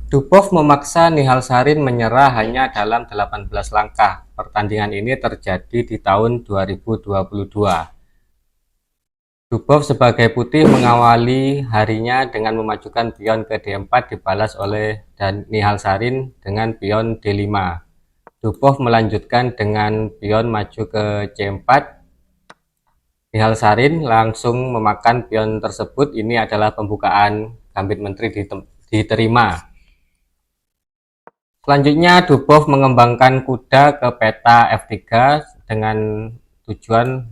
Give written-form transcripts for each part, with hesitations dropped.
Dubov memaksa Nihalsarin menyerah hanya dalam 18 langkah. Pertandingan ini terjadi di tahun 2022. Dubov sebagai putih mengawali harinya dengan memajukan pion ke D4 dibalas oleh Nihalsarin dengan pion D5. Dubov melanjutkan dengan pion maju ke C4. Nihalsarin langsung memakan pion tersebut. Ini adalah pembukaan gambit menteri diterima. Selanjutnya Dubov mengembangkan kuda ke peta F3 dengan tujuan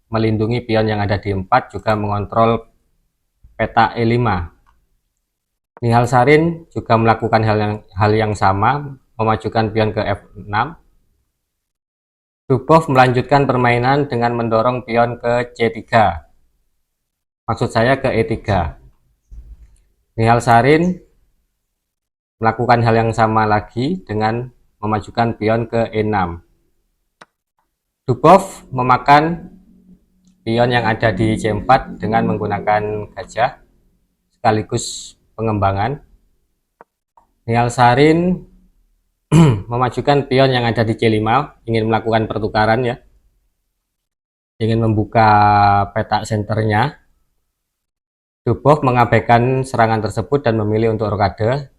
melindungi pion yang ada di 4, juga mengontrol peta E5. Nihalsarin juga melakukan hal yang sama, memajukan pion ke F6. Dubov melanjutkan permainan dengan mendorong pion ke C3. Maksud saya ke E3. Nihalsarin melakukan hal yang sama lagi dengan memajukan pion ke E6. Dubov memakan pion yang ada di C4 dengan menggunakan gajah sekaligus pengembangan. Nihalsarin memajukan pion yang ada di C5, ingin melakukan pertukaran ya, ingin membuka peta senternya. Dubov mengabaikan serangan tersebut dan memilih untuk rokade.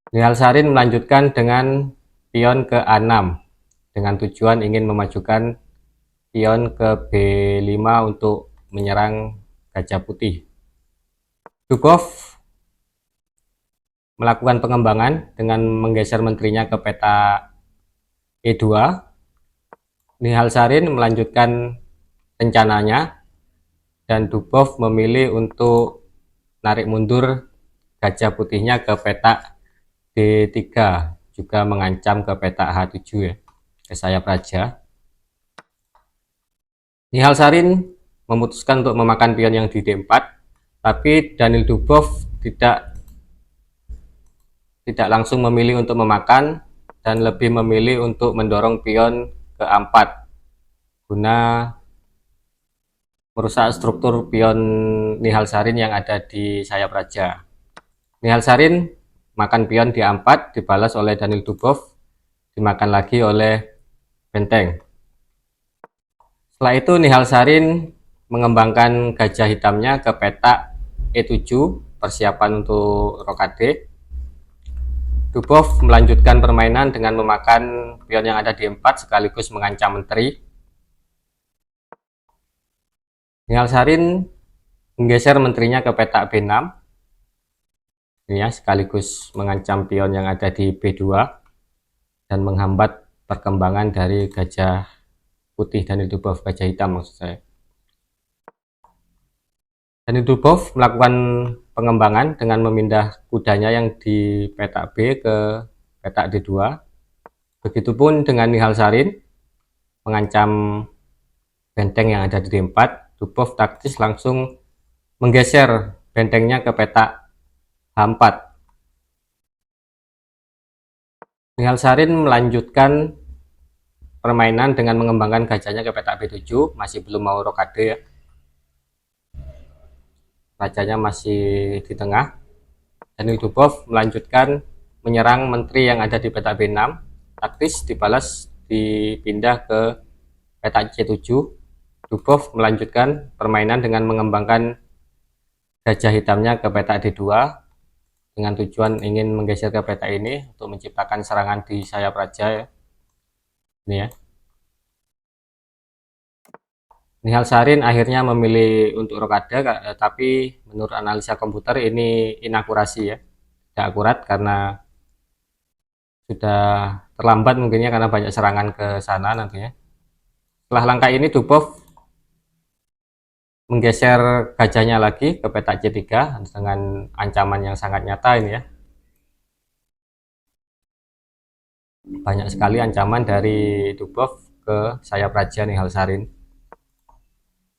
Nihalsarin melanjutkan dengan pion ke A6 dengan tujuan ingin memajukan pion ke B5 untuk menyerang gajah putih. Dubov melakukan pengembangan dengan menggeser menterinya ke peta E2. Nihalsarin melanjutkan rencananya dan Dubov memilih untuk narik mundur gajah putihnya ke peta D3, juga mengancam ke peta H7 ya, ke sayap raja. Nihalsarin memutuskan untuk memakan pion yang di D4, tapi Danil Dubov tidak langsung memilih untuk memakan dan lebih memilih untuk mendorong pion ke A4 guna merusak struktur pion Nihalsarin yang ada di sayap raja. Nihalsarin makan pion di A4 dibalas oleh Danil Dubov, dimakan lagi oleh benteng. Setelah itu Nihalsarin mengembangkan gajah hitamnya ke peta E7, persiapan untuk rokade. Dubov melanjutkan permainan dengan memakan pion yang ada di 4 sekaligus mengancam menteri. Nihalsarin menggeser menterinya ke peta B6 ini ya, sekaligus mengancam pion yang ada di B2 dan menghambat perkembangan dari gajah putih Danil Dubov, gajah hitam maksud saya. Danil Dubov melakukan pengembangan dengan memindah kudanya yang di peta B ke peta D2. Begitupun dengan Nihalsarin mengancam benteng yang ada di D4. Dubov taktis langsung menggeser bentengnya ke peta H4. Nihalsarin melanjutkan permainan dengan mengembangkan gajahnya ke peta B7, masih belum mau rokade ya. Rajanya masih di tengah. Danil Dubov melanjutkan menyerang menteri yang ada di peta B6, taktis dibalas dipindah ke peta C7. Dubov melanjutkan permainan dengan mengembangkan gajah hitamnya ke peta D2 dengan tujuan ingin menggeser ke peta ini untuk menciptakan serangan di sayap raja ya. Ini ya. Nihalsarin akhirnya memilih untuk rokade, tapi menurut analisa komputer ini inakurasi ya, tidak akurat karena sudah terlambat mungkinnya karena banyak serangan ke sana nantinya. Setelah langkah ini Dubov menggeser gajahnya lagi ke peta C3 dengan ancaman yang sangat nyata ini ya. Banyak sekali ancaman dari Dubov ke sayap raja Nihalsarin.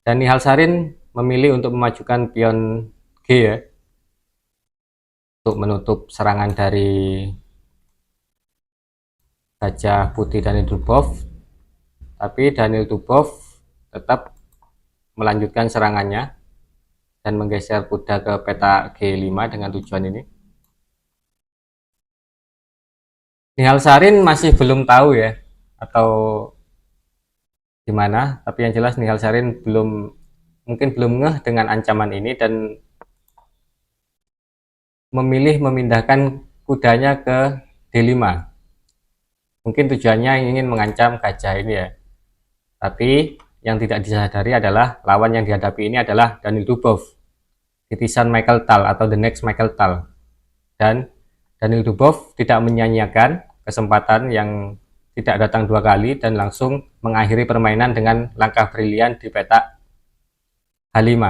Dan Nihalsarin memilih untuk memajukan pion G ya, untuk menutup serangan dari gajah putih Danil Dubov. Tapi Danil Dubov tetap melanjutkan serangannya dan menggeser kuda ke peta G5 dengan tujuan ini. Nihal Sarin masih belum tahu ya, atau gimana, tapi yang jelas Nihal Sarin mungkin belum ngeh dengan ancaman ini dan memilih memindahkan kudanya ke D5. Mungkin tujuannya ingin mengancam gajah ini ya. Tapi yang tidak disadari adalah lawan yang dihadapi ini adalah Daniel Dubov, titisan Michael Tal atau the next Michael Tal. Dan Daniel Dubov tidak menyanyiakan kesempatan yang tidak datang dua kali dan langsung mengakhiri permainan dengan langkah brilian di petak H5.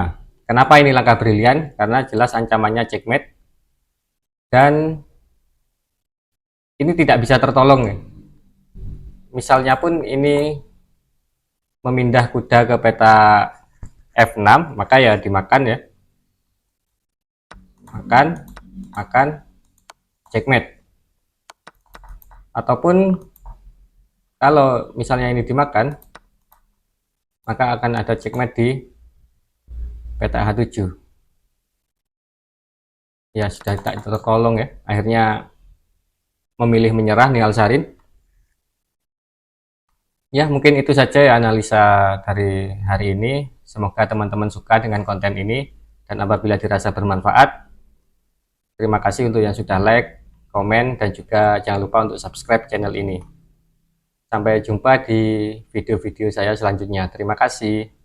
Kenapa ini langkah brilian? Karena jelas ancamannya checkmate dan ini tidak bisa tertolong ya. Misalnya pun ini memindah kuda ke peta F6, maka ya dimakan ya. Makan, checkmate. Ataupun kalau misalnya ini dimakan, maka akan ada checkmate di peta H7. Ya sudah tak tertolong ya. Akhirnya memilih menyerah Nihal Sarin. Ya, mungkin itu saja ya analisa dari hari ini. Semoga teman-teman suka dengan konten ini dan apabila dirasa bermanfaat, terima kasih untuk yang sudah like, komen, dan juga jangan lupa untuk subscribe channel ini. Sampai jumpa di video-video saya selanjutnya. Terima kasih.